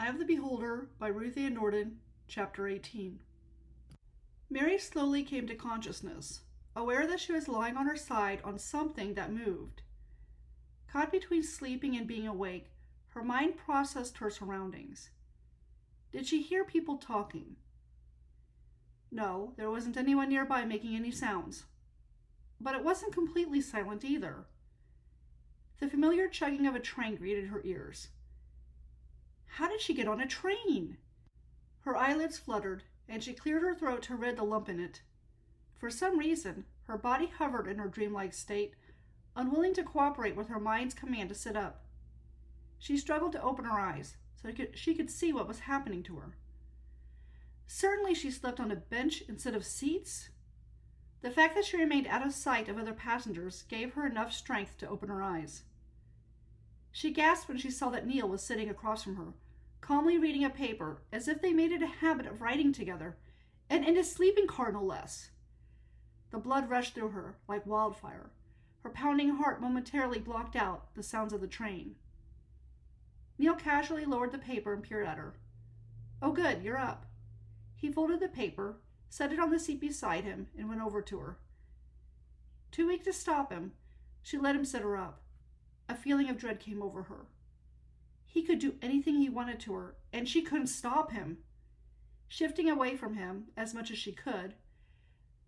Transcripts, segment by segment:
Eye of the Beholder by Ruth and Nordin, Chapter 18. Mary slowly came to consciousness, aware that she was lying on her side on something that moved. Caught between sleeping and being awake, her mind processed her surroundings. Did she hear people talking? No, there wasn't anyone nearby making any sounds. But it wasn't completely silent either. The familiar chugging of a train greeted her ears. How did she get on a train? Her eyelids fluttered, and she cleared her throat to rid the lump in it. For some reason, her body hovered in her dreamlike state, unwilling to cooperate with her mind's command to sit up. She struggled to open her eyes so she could see what was happening to her. Certainly she slept on a bench instead of seats. The fact that she remained out of sight of other passengers gave her enough strength to open her eyes. She gasped when she saw that Neil was sitting across from her, calmly reading a paper as if they made it a habit of writing together, and in his sleeping car no less. The blood rushed through her like wildfire. Her pounding heart momentarily blocked out the sounds of the train. Neil casually lowered the paper and peered at her. "Oh good, you're up." He folded the paper, set it on the seat beside him, and went over to her. Too weak to stop him, she let him sit her up. A feeling of dread came over her. He could do anything he wanted to her, and she couldn't stop him. Shifting away from him as much as she could,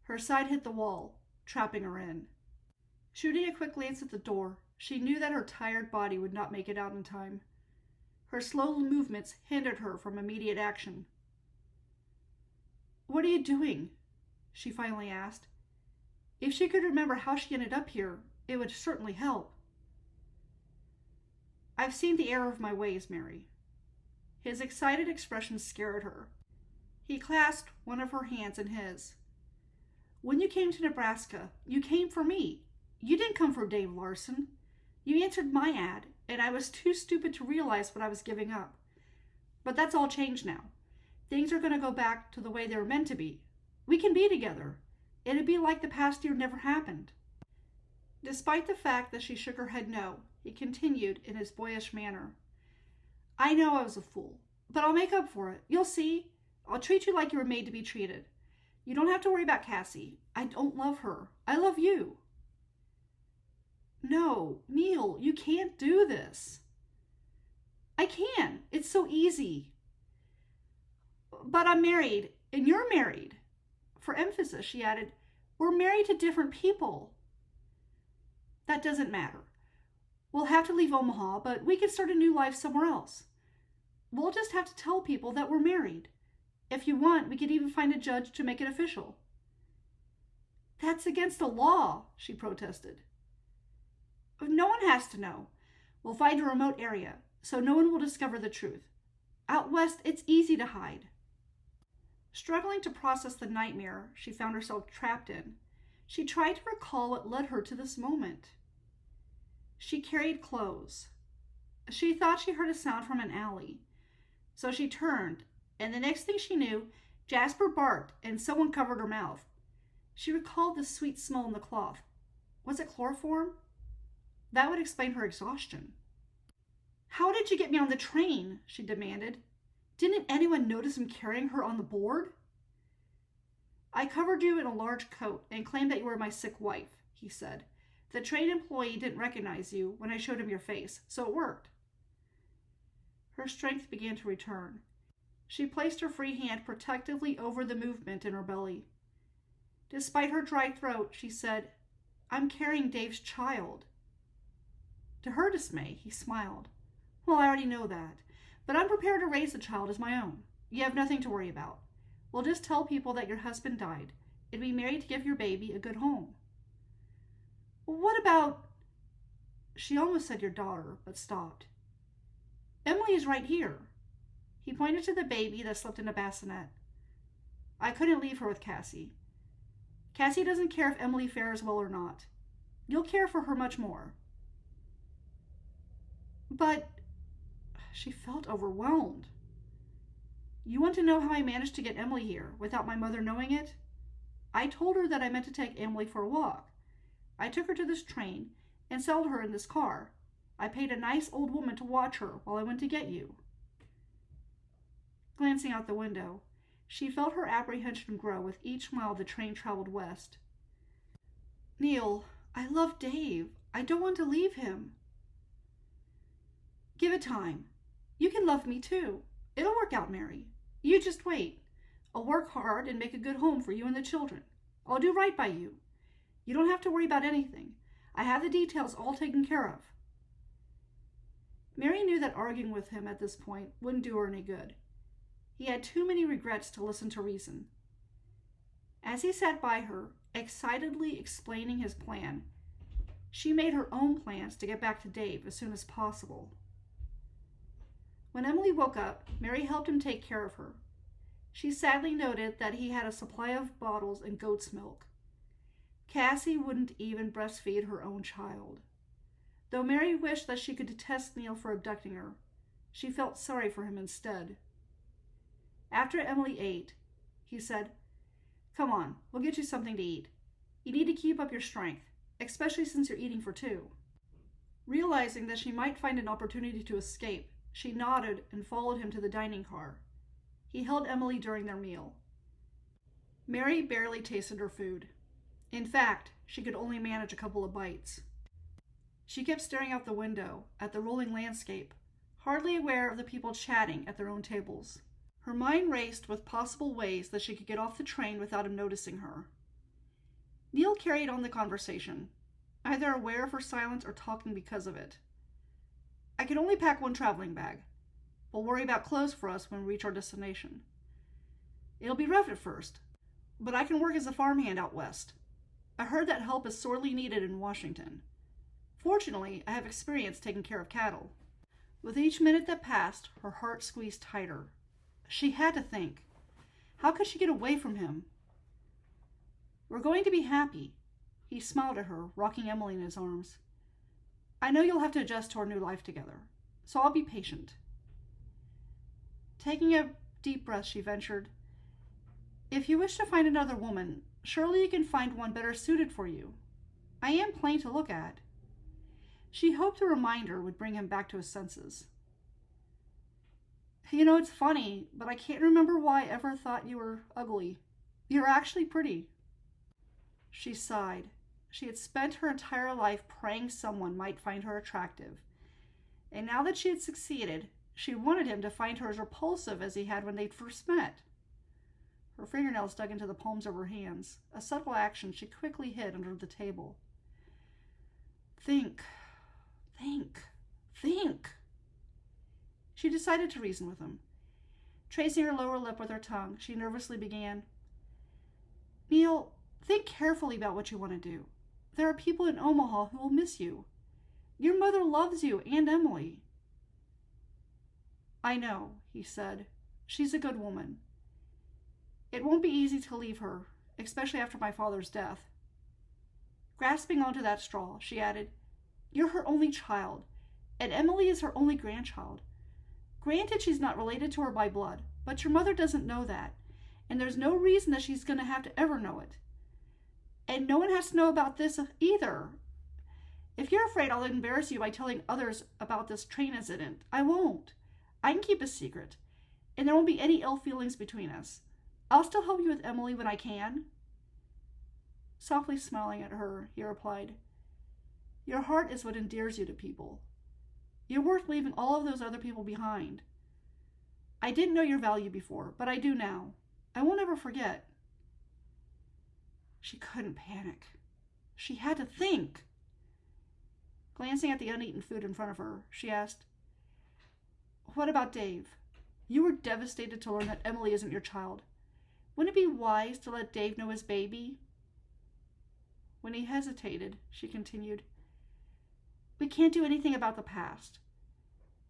her side hit the wall, trapping her in. Shooting a quick glance at the door, she knew that her tired body would not make it out in time. Her slow movements hindered her from immediate action. "What are you doing?" she finally asked. If she could remember how she ended up here, it would certainly help. "I've seen the error of my ways, Mary." His excited expression scared her. He clasped one of her hands in his. "When you came to Nebraska, you came for me. You didn't come for Dave Larson. You answered my ad, and I was too stupid to realize what I was giving up. But that's all changed now. Things are going to go back to the way they were meant to be. We can be together. It'd be like the past year never happened." Despite the fact that she shook her head no, he continued in his boyish manner. "I know I was a fool, but I'll make up for it. You'll see. I'll treat you like you were made to be treated. You don't have to worry about Cassie. I don't love her. I love you." "No, Neil, you can't do this." "I can. It's so easy." "But I'm married, and you're married." For emphasis, she added, "We're married to different people." "That doesn't matter. We'll have to leave Omaha, but we can start a new life somewhere else. We'll just have to tell people that we're married. If you want, we could even find a judge to make it official." "That's against the law," she protested. "No one has to know. We'll find a remote area, so no one will discover the truth. Out west, it's easy to hide." Struggling to process the nightmare she found herself trapped in, she tried to recall what led her to this moment. She carried clothes. She thought she heard a sound from an alley. So she turned, and the next thing she knew, Jasper barked and someone covered her mouth. She recalled the sweet smell in the cloth. Was it chloroform? That would explain her exhaustion. "How did you get me on the train?" she demanded. "Didn't anyone notice him carrying her on the board?" "I covered you in a large coat and claimed that you were my sick wife," he said. "The train employee didn't recognize you when I showed him your face, so it worked." Her strength began to return. She placed her free hand protectively over the movement in her belly. Despite her dry throat, she said, "I'm carrying Dave's child." To her dismay, he smiled. "Well, I already know that, but I'm prepared to raise the child as my own. You have nothing to worry about. We'll just tell people that your husband died and be married to give your baby a good home." "What about—" She almost said your daughter, but stopped. "Emily is right here." He pointed to the baby that slept in a bassinet. "I couldn't leave her with Cassie. Cassie doesn't care if Emily fares well or not. You'll care for her much more." "But—" She felt overwhelmed. "You want to know how I managed to get Emily here without my mother knowing it? I told her that I meant to take Emily for a walk. I took her to this train and settled her in this car. I paid a nice old woman to watch her while I went to get you." Glancing out the window, she felt her apprehension grow with each mile the train traveled west. Neil, I love Dave. I don't want to leave him. Give it time. You can love me too. It'll work out, Mary. You just wait. I'll work hard and make a good home for you and the children. I'll do right by you. You don't have to worry about anything. I have the details all taken care of. Mary knew that arguing with him at this point wouldn't do her any good. He had too many regrets to listen to reason. As he sat by her, excitedly explaining his plan, she made her own plans to get back to Dave as soon as possible. When Emily woke up, Mary helped him take care of her. She sadly noted that he had a supply of bottles and goat's milk. Cassie wouldn't even breastfeed her own child. Though Mary wished that she could detest Neil for abducting her, she felt sorry for him instead. After Emily ate, he said, "Come on, we'll get you something to eat. You need to keep up your strength, especially since you're eating for two." Realizing that she might find an opportunity to escape, she nodded and followed him to the dining car. He held Emily during their meal. Mary barely tasted her food. In fact, she could only manage a couple of bites. She kept staring out the window at the rolling landscape, hardly aware of the people chatting at their own tables. Her mind raced with possible ways that she could get off the train without him noticing her. Neil carried on the conversation, either aware of her silence or talking because of it. "I can only pack one traveling bag. We'll worry about clothes for us when we reach our destination. It'll be rough at first, but I can work as a farmhand out west. I heard that help is sorely needed in Washington. Fortunately, I have experience taking care of cattle." With each minute that passed, her heart squeezed tighter. She had to think. How could she get away from him? "We're going to be happy." He smiled at her, rocking Emily in his arms. "I know you'll have to adjust to our new life together, so I'll be patient." Taking a deep breath, she ventured, "If you wish to find another woman, surely you can find one better suited for you. I am plain to look at." She hoped a reminder would bring him back to his senses. "You know, it's funny, but I can't remember why I ever thought you were ugly. You're actually pretty." She sighed. She had spent her entire life praying someone might find her attractive. And now that she had succeeded, she wanted him to find her as repulsive as he had when they'd first met. Her fingernails dug into the palms of her hands, a subtle action she quickly hid under the table. Think. She decided to reason with him. Tracing her lower lip with her tongue, she nervously began, "Neil, think carefully about what you want to do. There are people in Omaha who will miss you. Your mother loves you and Emily." "I know," he said. "She's a good woman. It won't be easy to leave her, especially after my father's death." Grasping onto that straw, she added, "You're her only child, and Emily is her only grandchild. Granted, she's not related to her by blood, but your mother doesn't know that, and there's no reason that she's going to have to ever know it. And no one has to know about this either. If you're afraid I'll embarrass you by telling others about this train incident, I won't. I can keep a secret, and there won't be any ill feelings between us. I'll still help you with Emily when I can." Softly smiling at her, he replied, "Your heart is what endears you to people. You're worth leaving all of those other people behind. I didn't know your value before, but I do now. I won't ever forget." She couldn't panic. She had to think. Glancing at the uneaten food in front of her, she asked, "What about Dave? You were devastated to learn that Emily isn't your child. Wouldn't it be wise to let Dave know his baby?" When he hesitated, she continued, "We can't do anything about the past.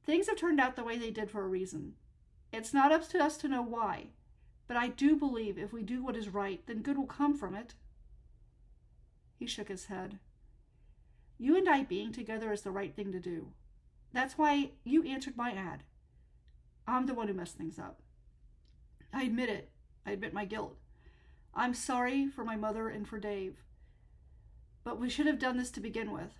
Things have turned out the way they did for a reason. It's not up to us to know why, but I do believe if we do what is right, then good will come from it." He shook his head. "You and I being together is the right thing to do. That's why you answered my ad. I'm the one who messed things up. I admit it. I admit my guilt. I'm sorry for my mother and for Dave. But we should have done this to begin with."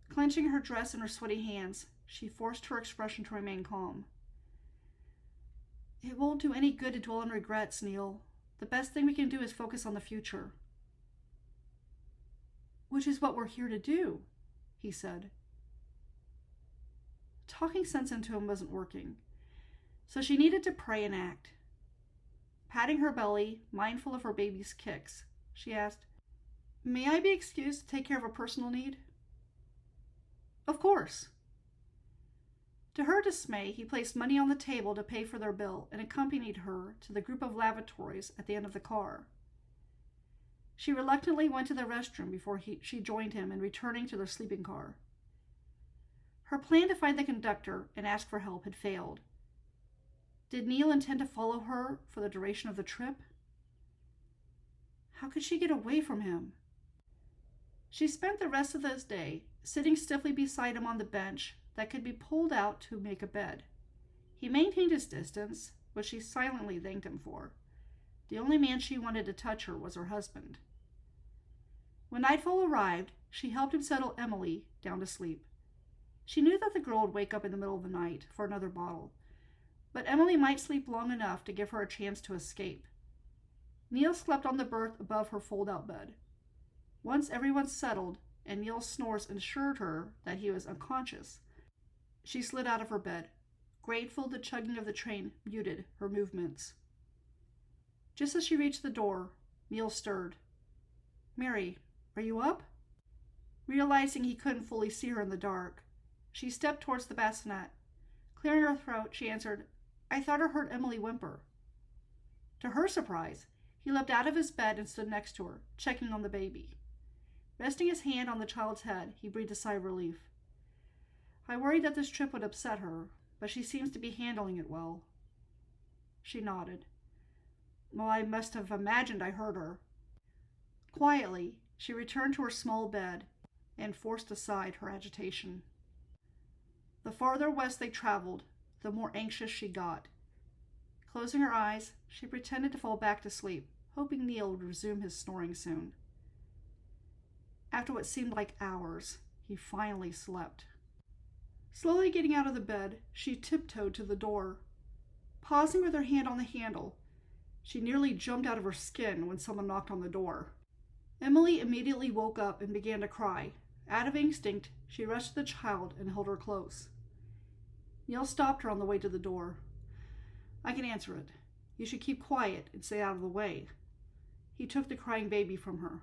Clenching her dress in her sweaty hands, she forced her expression to remain calm. It won't do any good to dwell on regrets, Neil. The best thing we can do is focus on the future. Which is what we're here to do, he said. Talking sense into him wasn't working, so she needed to pray and act. Patting her belly, mindful of her baby's kicks, she asked, "May I be excused to take care of a personal need?" "Of course." To her dismay, he placed money on the table to pay for their bill and accompanied her to the group of lavatories at the end of the car. She reluctantly went to the restroom before she joined him in returning to their sleeping car. Her plan to find the conductor and ask for help had failed. Did Neil intend to follow her for the duration of the trip? How could she get away from him? She spent the rest of this day sitting stiffly beside him on the bench that could be pulled out to make a bed. He maintained his distance, which she silently thanked him for. The only man she wanted to touch her was her husband. When nightfall arrived, she helped him settle Emily down to sleep. She knew that the girl would wake up in the middle of the night for another bottle, but Emily might sleep long enough to give her a chance to escape. Neil slept on the berth above her fold-out bed. Once everyone settled and Neil's snores assured her that he was unconscious, she slid out of her bed. Grateful the chugging of the train muted her movements. Just as she reached the door, Neil stirred. "Mary, are you up?" Realizing he couldn't fully see her in the dark, she stepped towards the bassinet. Clearing her throat, she answered, "I thought I heard Emily whimper." To her surprise, he leapt out of his bed and stood next to her, checking on the baby. Resting his hand on the child's head, he breathed a sigh of relief. "I worried that this trip would upset her, but she seems to be handling it well." She nodded. "Well, I must have imagined I heard her." Quietly, she returned to her small bed and forced aside her agitation. The farther west they traveled, the more anxious she got. Closing her eyes, she pretended to fall back to sleep, hoping Neil would resume his snoring soon. After what seemed like hours, he finally slept. Slowly getting out of the bed, she tiptoed to the door. Pausing with her hand on the handle, she nearly jumped out of her skin when someone knocked on the door. Emily immediately woke up and began to cry. Out of instinct, she rushed to the child and held her close. Neil stopped her on the way to the door. "I can answer it. You should keep quiet and stay out of the way." He took the crying baby from her.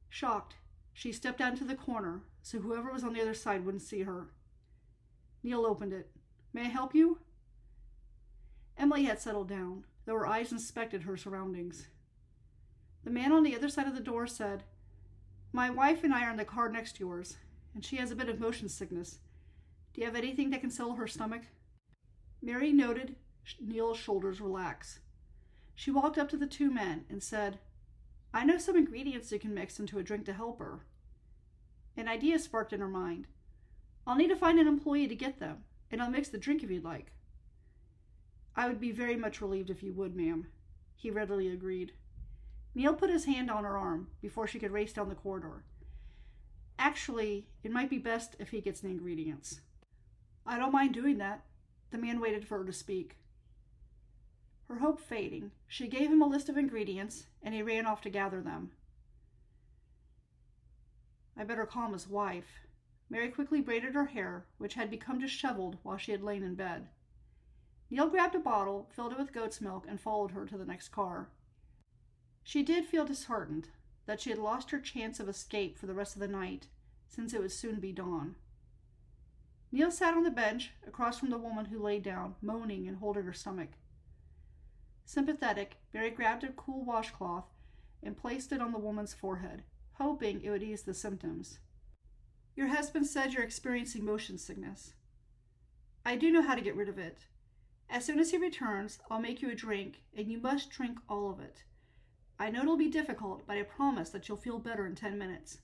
Shocked, she stepped out into the corner so whoever was on the other side wouldn't see her. Neil opened it. "May I help you?" Emily had settled down, though her eyes inspected her surroundings. The man on the other side of the door said, "My wife and I are in the car next to yours, and she has a bit of motion sickness. Do you have anything that can settle her stomach?" Mary noted Neil's shoulders relax. She walked up to the two men and said, "I know some ingredients you can mix into a drink to help her." An idea sparked in her mind. "I'll need to find an employee to get them, and I'll mix the drink if you'd like." "I would be very much relieved if you would, ma'am," he readily agreed. Neil put his hand on her arm before she could race down the corridor. "Actually, it might be best if he gets the ingredients." "I don't mind doing that." The man waited for her to speak. Her hope fading, she gave him a list of ingredients, and he ran off to gather them. I better calm his wife. Mary quickly braided her hair, which had become disheveled while she had lain in bed. Neil grabbed a bottle, filled it with goat's milk, and followed her to the next car. She did feel disheartened that she had lost her chance of escape for the rest of the night, since it would soon be dawn. Neil sat on the bench across from the woman who lay down, moaning and holding her stomach. Sympathetic, Mary grabbed a cool washcloth and placed it on the woman's forehead, hoping it would ease the symptoms. "Your husband said you're experiencing motion sickness. I do know how to get rid of it. As soon as he returns, I'll make you a drink, and you must drink all of it. I know it'll be difficult, but I promise that you'll feel better in 10 minutes.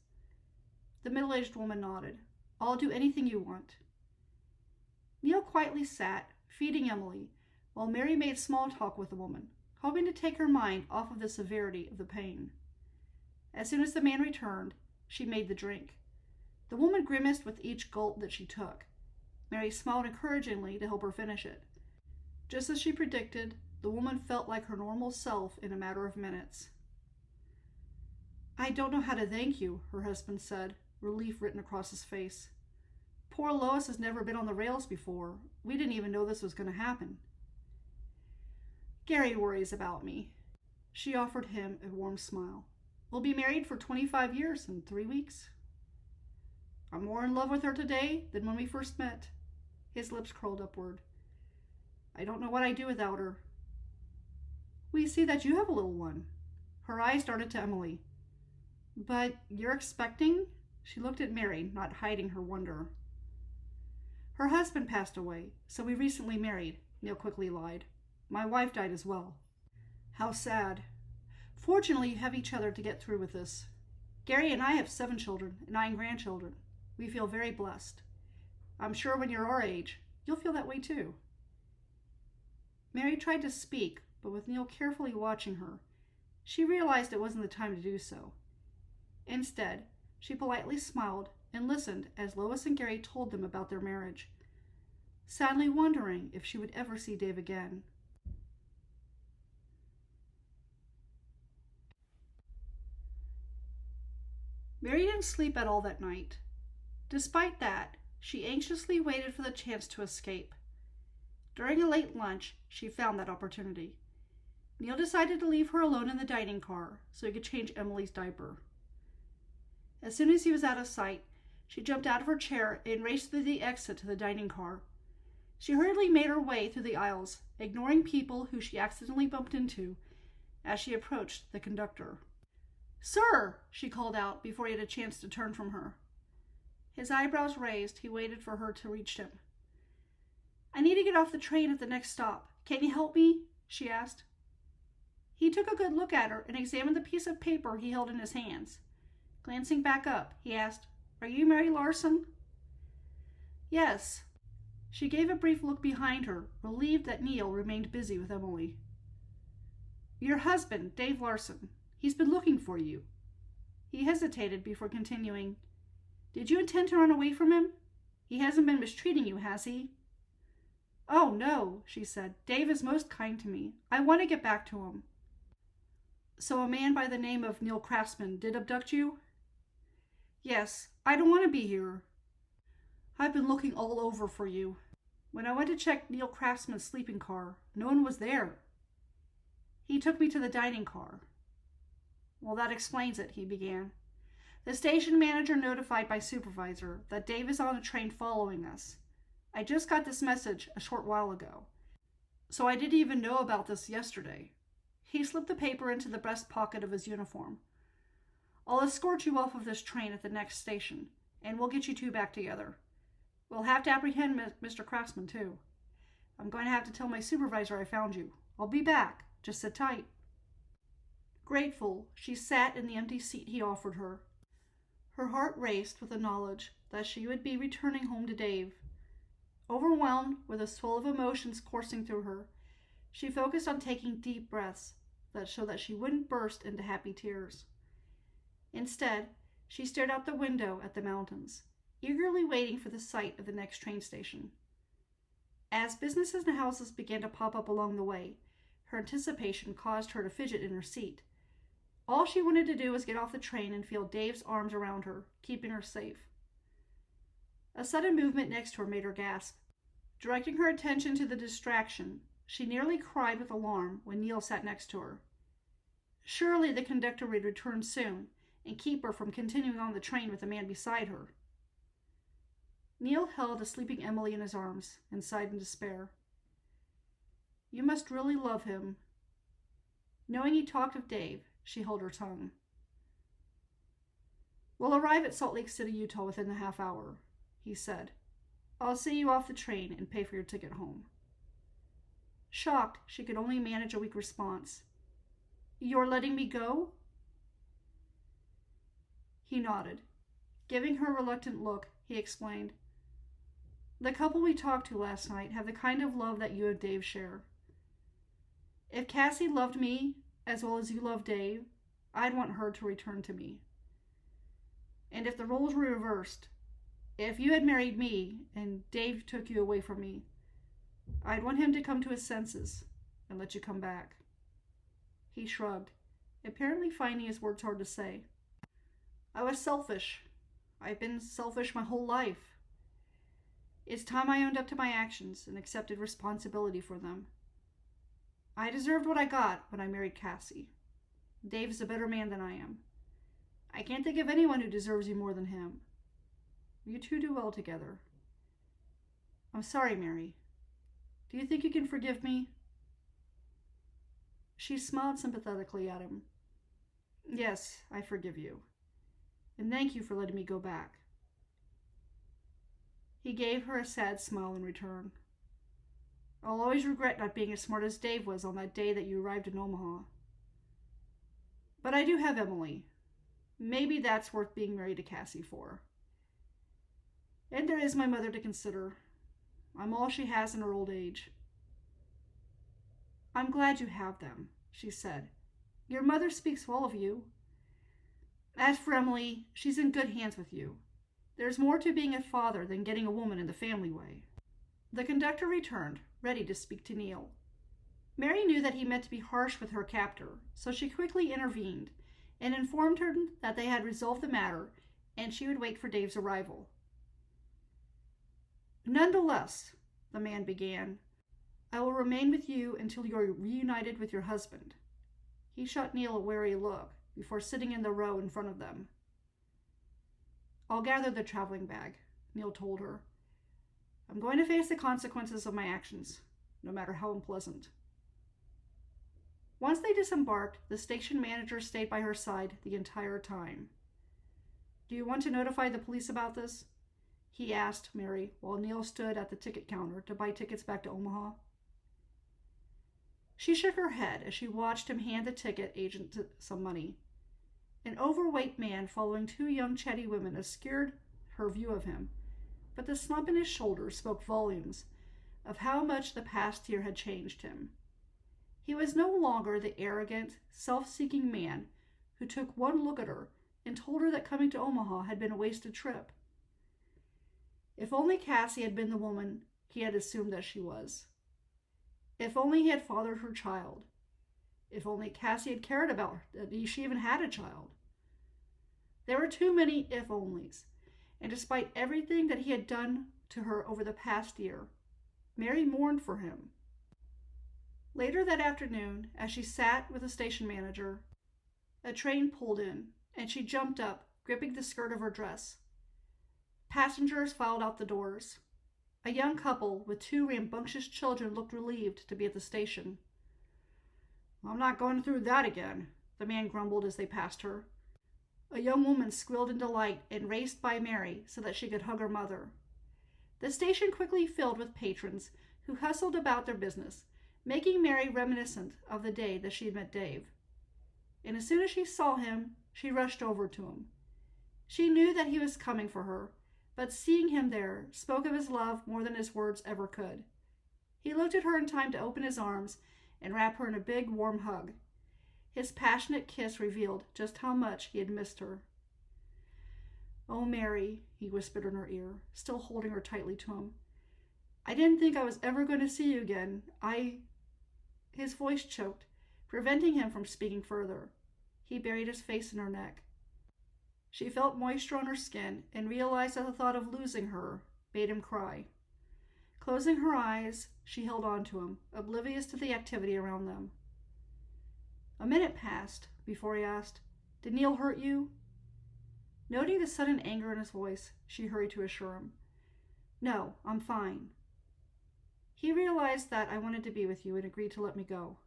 The middle-aged woman nodded. "I'll do anything you want." Neil quietly sat, feeding Emily, while Mary made small talk with the woman, hoping to take her mind off of the severity of the pain. As soon as the man returned, she made the drink. The woman grimaced with each gulp that she took. Mary smiled encouragingly to help her finish it. Just as she predicted, the woman felt like her normal self in a matter of minutes. "I don't know how to thank you," her husband said, relief written across his face. "Poor Lois has never been on the rails before. We didn't even know this was going to happen." "Gary worries about me." She offered him a warm smile. "We'll be married for 25 years in 3 weeks." "I'm more in love with her today than when we first met." His lips curled upward. "I don't know what I'd do without her." "We see that you have a little one." Her eyes darted to Emily. "But you're expecting?" She looked at Mary, not hiding her wonder. "Her husband passed away, so we recently married," Neil quickly lied. "My wife died as well." "How sad. Fortunately, you have each other to get through with this. Gary and I have 7 children and 9 grandchildren. We feel very blessed. I'm sure when you're our age, you'll feel that way too." Mary tried to speak, but with Neil carefully watching her, she realized it wasn't the time to do so. Instead, she politely smiled and listened as Lois and Gary told them about their marriage, sadly wondering if she would ever see Dave again. Mary didn't sleep at all that night. Despite that, she anxiously waited for the chance to escape. During a late lunch, she found that opportunity. Neil decided to leave her alone in the dining car so he could change Emily's diaper. As soon as he was out of sight, she jumped out of her chair and raced through the exit to the dining car. She hurriedly made her way through the aisles, ignoring people who she accidentally bumped into as she approached the conductor. "Sir!" she called out before he had a chance to turn from her. His eyebrows raised, he waited for her to reach him. "I need to get off the train at the next stop. Can you help me?" she asked. He took a good look at her and examined the piece of paper he held in his hands. Glancing back up, he asked, "Are you Mary Larson?" "Yes." She gave a brief look behind her, relieved that Neil remained busy with Emily. "Your husband, Dave Larson. He's been looking for you." He hesitated before continuing. "Did you intend to run away from him? He hasn't been mistreating you, has he?" "Oh, no," she said. "Dave is most kind to me. I want to get back to him." "So a man by the name of Neil Craftsman did abduct you?" "Yes. I don't want to be here. I've been looking all over for you. When I went to check Neil Craftsman's sleeping car, no one was there. He took me to the dining car." "Well, that explains it," he began. "The station manager notified my supervisor that Dave is on a train following us. I just got this message a short while ago, so I didn't even know about this yesterday." He slipped the paper into the breast pocket of his uniform. "I'll escort you off of this train at the next station, and we'll get you two back together. We'll have to apprehend Mr. Craftsman, too. I'm going to have to tell my supervisor I found you. I'll be back. Just sit tight." Grateful, she sat in the empty seat he offered her. Her heart raced with the knowledge that she would be returning home to Dave. Overwhelmed with a swell of emotions coursing through her, she focused on taking deep breaths so that she wouldn't burst into happy tears. Instead, she stared out the window at the mountains, eagerly waiting for the sight of the next train station. As businesses and houses began to pop up along the way, her anticipation caused her to fidget in her seat. All she wanted to do was get off the train and feel Dave's arms around her, keeping her safe. A sudden movement next to her made her gasp. Directing her attention to the distraction, she nearly cried with alarm when Neil sat next to her. Surely the conductor would return soon and keep her from continuing on the train with the man beside her. Neil held a sleeping Emily in his arms and sighed in despair. You must really love him. Knowing he talked of Dave, she held her tongue. We'll arrive at Salt Lake City, Utah within the half hour, he said. I'll see you off the train and pay for your ticket home. Shocked, she could only manage a weak response. You're letting me go? He nodded. Giving her a reluctant look, he explained. The couple we talked to last night have the kind of love that you and Dave share. If Cassie loved me as well as you love Dave, I'd want her to return to me. And if the roles were reversed, if you had married me and Dave took you away from me, I'd want him to come to his senses and let you come back." He shrugged, apparently finding his words hard to say. "I was selfish. I've been selfish my whole life. It's time I owned up to my actions and accepted responsibility for them. I deserved what I got when I married Cassie. Dave's a better man than I am. I can't think of anyone who deserves you more than him. You two do well together. I'm sorry, Mary. Do you think you can forgive me?" She smiled sympathetically at him. "Yes, I forgive you. And thank you for letting me go back." He gave her a sad smile in return. "I'll always regret not being as smart as Dave was on that day that you arrived in Omaha. But I do have Emily. Maybe that's worth being married to Cassie for. And there is my mother to consider. I'm all she has in her old age." "I'm glad you have them," she said. "Your mother speaks well of you. As for Emily, she's in good hands with you. There's more to being a father than getting a woman in the family way." The conductor returned, ready to speak to Neil. Mary knew that he meant to be harsh with her captor, so she quickly intervened and informed her that they had resolved the matter and she would wait for Dave's arrival. "Nonetheless," the man began, "I will remain with you until you are reunited with your husband." He shot Neil a wary look before sitting in the row in front of them. "I'll gather the traveling bag," Neil told her. "I'm going to face the consequences of my actions, no matter how unpleasant." Once they disembarked, the station manager stayed by her side the entire time. "Do you want to notify the police about this?" he asked Mary while Neil stood at the ticket counter to buy tickets back to Omaha. She shook her head as she watched him hand the ticket agent some money. An overweight man following two young chatty women obscured her view of him, but the slump in his shoulders spoke volumes of how much the past year had changed him. He was no longer the arrogant, self-seeking man who took one look at her and told her that coming to Omaha had been a wasted trip. If only Cassie had been the woman he had assumed that she was. If only he had fathered her child. If only Cassie had cared about her, that she even had a child. There were too many if-onlys, and despite everything that he had done to her over the past year, Mary mourned for him. Later that afternoon, as she sat with the station manager, a train pulled in, and she jumped up, gripping the skirt of her dress. Passengers filed out the doors. A young couple with two rambunctious children looked relieved to be at the station. "I'm not going through that again," the man grumbled as they passed her. A young woman squealed in delight and raced by Mary so that she could hug her mother. The station quickly filled with patrons who hustled about their business, making Mary reminiscent of the day that she had met Dave. And as soon as she saw him, she rushed over to him. She knew that he was coming for her, but seeing him there spoke of his love more than his words ever could. He looked at her in time to open his arms and wrap her in a big, warm hug. His passionate kiss revealed just how much he had missed her. "Oh, Mary," he whispered in her ear, still holding her tightly to him. "I didn't think I was ever going to see you again. His voice choked, preventing him from speaking further. He buried his face in her neck. She felt moisture on her skin and realized that the thought of losing her made him cry. Closing her eyes, she held on to him, oblivious to the activity around them. A minute passed before he asked, "Did Neil hurt you?" Noting the sudden anger in his voice, she hurried to assure him, "No, I'm fine." He realized that I wanted to be with you and agreed to let me go.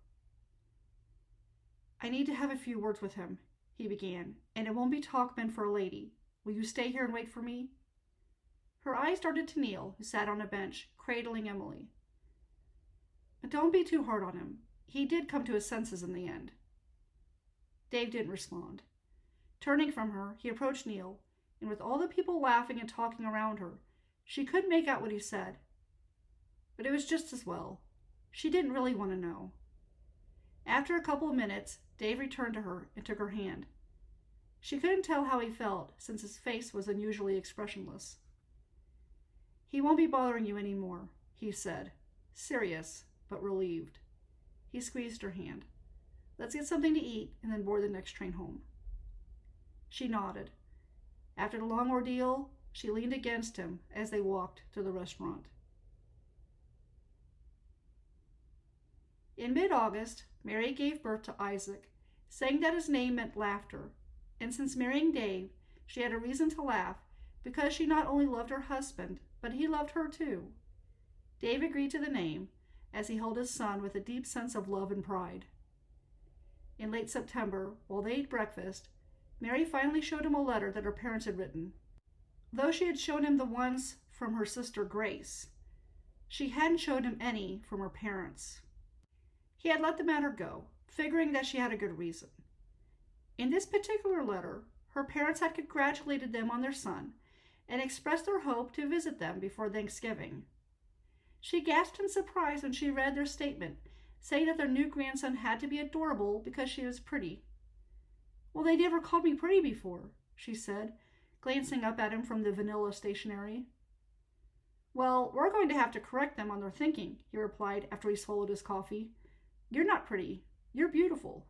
"I need to have a few words with him," he began, "and it won't be talk meant for a lady. Will you stay here and wait for me?" Her eyes darted to Neil, who sat on a bench, cradling Emily. "Don't be too hard on him. He did come to his senses in the end." Dave didn't respond. Turning from her, he approached Neil, and with all the people laughing and talking around her, she couldn't make out what he said. But it was just as well. She didn't really want to know. After a couple of minutes, Dave returned to her and took her hand. She couldn't tell how he felt, since his face was unusually expressionless. "He won't be bothering you any more," he said, serious but relieved. He squeezed her hand. Let's get something to eat and then board the next train home. She nodded. After the long ordeal, she leaned against him as they walked to the restaurant. In mid-August, Mary gave birth to Isaac, saying that his name meant laughter, and since marrying Dave, she had a reason to laugh because she not only loved her husband, but he loved her too. Dave agreed to the name as he held his son with a deep sense of love and pride. In late September, while they ate breakfast, Mary finally showed him a letter that her parents had written. Though she had shown him the ones from her sister Grace, she hadn't showed him any from her parents. He had let the matter go, figuring that she had a good reason. In this particular letter, her parents had congratulated them on their son and expressed their hope to visit them before Thanksgiving. She gasped in surprise when she read their statement, saying that their new grandson had to be adorable because she was pretty. Well, they never called me pretty before, she said, glancing up at him from the vanilla stationery. Well, we're going to have to correct them on their thinking, he replied after he swallowed his coffee. You're not pretty. You're beautiful.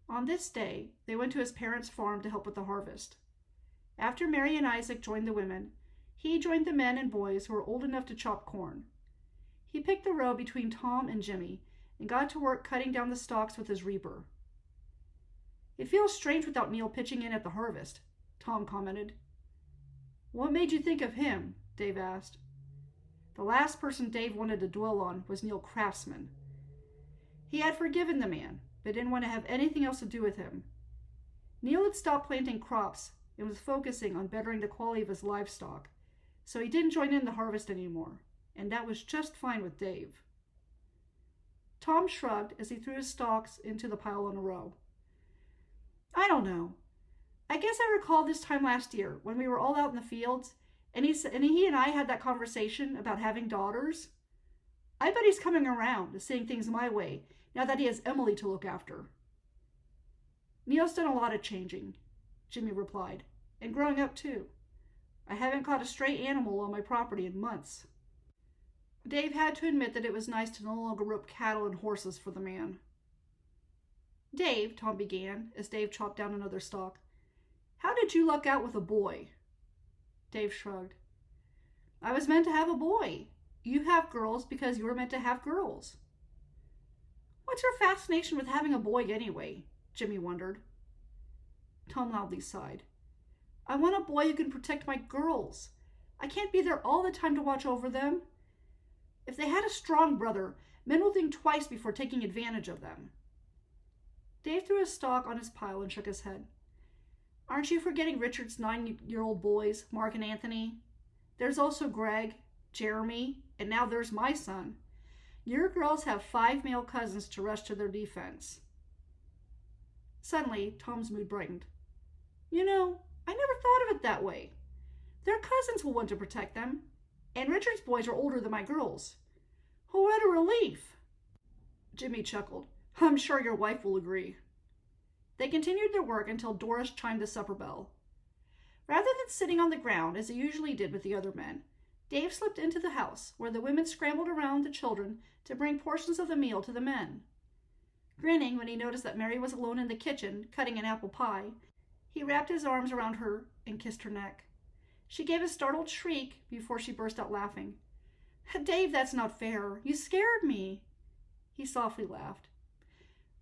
On this day, they went to his parents' farm to help with the harvest. After Mary and Isaac joined the women, he joined the men and boys who were old enough to chop corn. He picked the row between Tom and Jimmy and got to work cutting down the stalks with his reaper. It feels strange without Neil pitching in at the harvest, Tom commented. What made you think of him? Dave asked. The last person Dave wanted to dwell on was Neil Craftsman. He had forgiven the man, but didn't want to have anything else to do with him. Neil had stopped planting crops and was focusing on bettering the quality of his livestock, so he didn't join in the harvest anymore, and that was just fine with Dave. Tom shrugged as he threw his stalks into the pile in a row. I don't know. I guess I recall this time last year when we were all out in the fields, and he and I had that conversation about having daughters. I bet he's coming around to seeing things my way now that he has Emily to look after. Neil's done a lot of changing, Jimmy replied, and growing up too. I haven't caught a stray animal on my property in months. Dave had to admit that it was nice to no longer rope cattle and horses for the man. Dave, Tom began, as Dave chopped down another stalk. How did you luck out with a boy? Dave shrugged. I was meant to have a boy. You have girls because you were meant to have girls. What's your fascination with having a boy anyway? Jimmy wondered. Tom loudly sighed. I want a boy who can protect my girls. I can't be there all the time to watch over them. If they had a strong brother, men will think twice before taking advantage of them. Dave threw his stalk on his pile and shook his head. Aren't you forgetting Richard's 9-year-old boys, Mark and Anthony? There's also Greg, Jeremy, and now there's my son. Your girls have 5 male cousins to rush to their defense. Suddenly, Tom's mood brightened. You know, I never thought of it that way. Their cousins will want to protect them, and Richard's boys are older than my girls. Oh, what a relief! Jimmy chuckled. I'm sure your wife will agree. They continued their work until Doris chimed the supper bell. Rather than sitting on the ground, as he usually did with the other men, Dave slipped into the house, where the women scrambled around the children to bring portions of the meal to the men. Grinning when he noticed that Mary was alone in the kitchen, cutting an apple pie, he wrapped his arms around her and kissed her neck. She gave a startled shriek before she burst out laughing. Dave, that's not fair. You scared me. He softly laughed.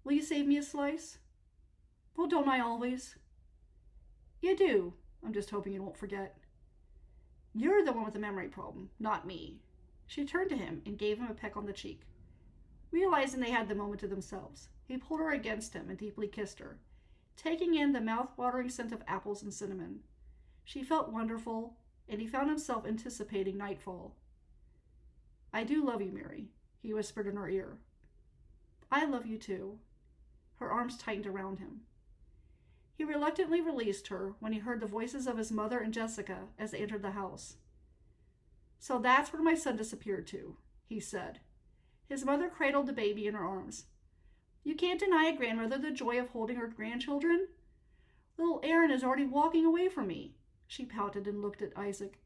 Will you save me a slice? Well, don't I always? You do. I'm just hoping you won't forget. You're the one with the memory problem, not me. She turned to him and gave him a peck on the cheek. Realizing they had the moment to themselves, he pulled her against him and deeply kissed her, taking in the mouth-watering scent of apples and cinnamon. She felt wonderful, and he found himself anticipating nightfall. I do love you, Mary, he whispered in her ear. I love you too. Her arms tightened around him. He reluctantly released her when he heard the voices of his mother and Jessica as they entered the house. So that's where my son disappeared to, he said. His mother cradled the baby in her arms. You can't deny a grandmother the joy of holding her grandchildren. Little Aaron is already walking away from me, she pouted and looked at Isaac.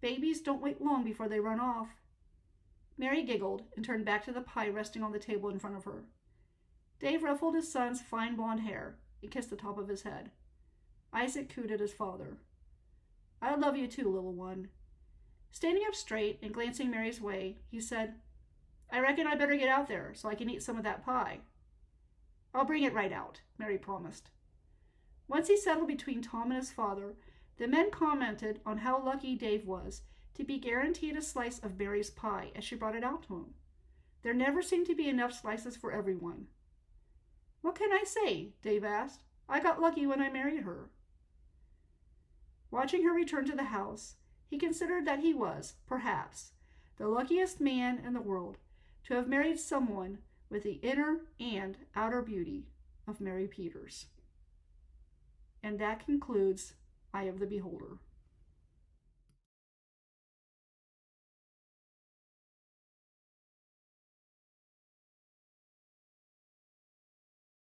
Babies don't wait long before they run off. Mary giggled and turned back to the pie resting on the table in front of her. Dave ruffled his son's fine blonde hair and kissed the top of his head. Isaac cooed at his father. I love you too, little one. Standing up straight and glancing Mary's way, he said, I reckon I better get out there so I can eat some of that pie. I'll bring it right out, Mary promised. Once he settled between Tom and his father, the men commented on how lucky Dave was to be guaranteed a slice of Mary's pie as she brought it out to him. There never seemed to be enough slices for everyone. What can I say? Dave asked. I got lucky when I married her. Watching her return to the house, he considered that he was, perhaps, the luckiest man in the world to have married someone with the inner and outer beauty of Mary Peters. And that concludes Eye of the Beholder.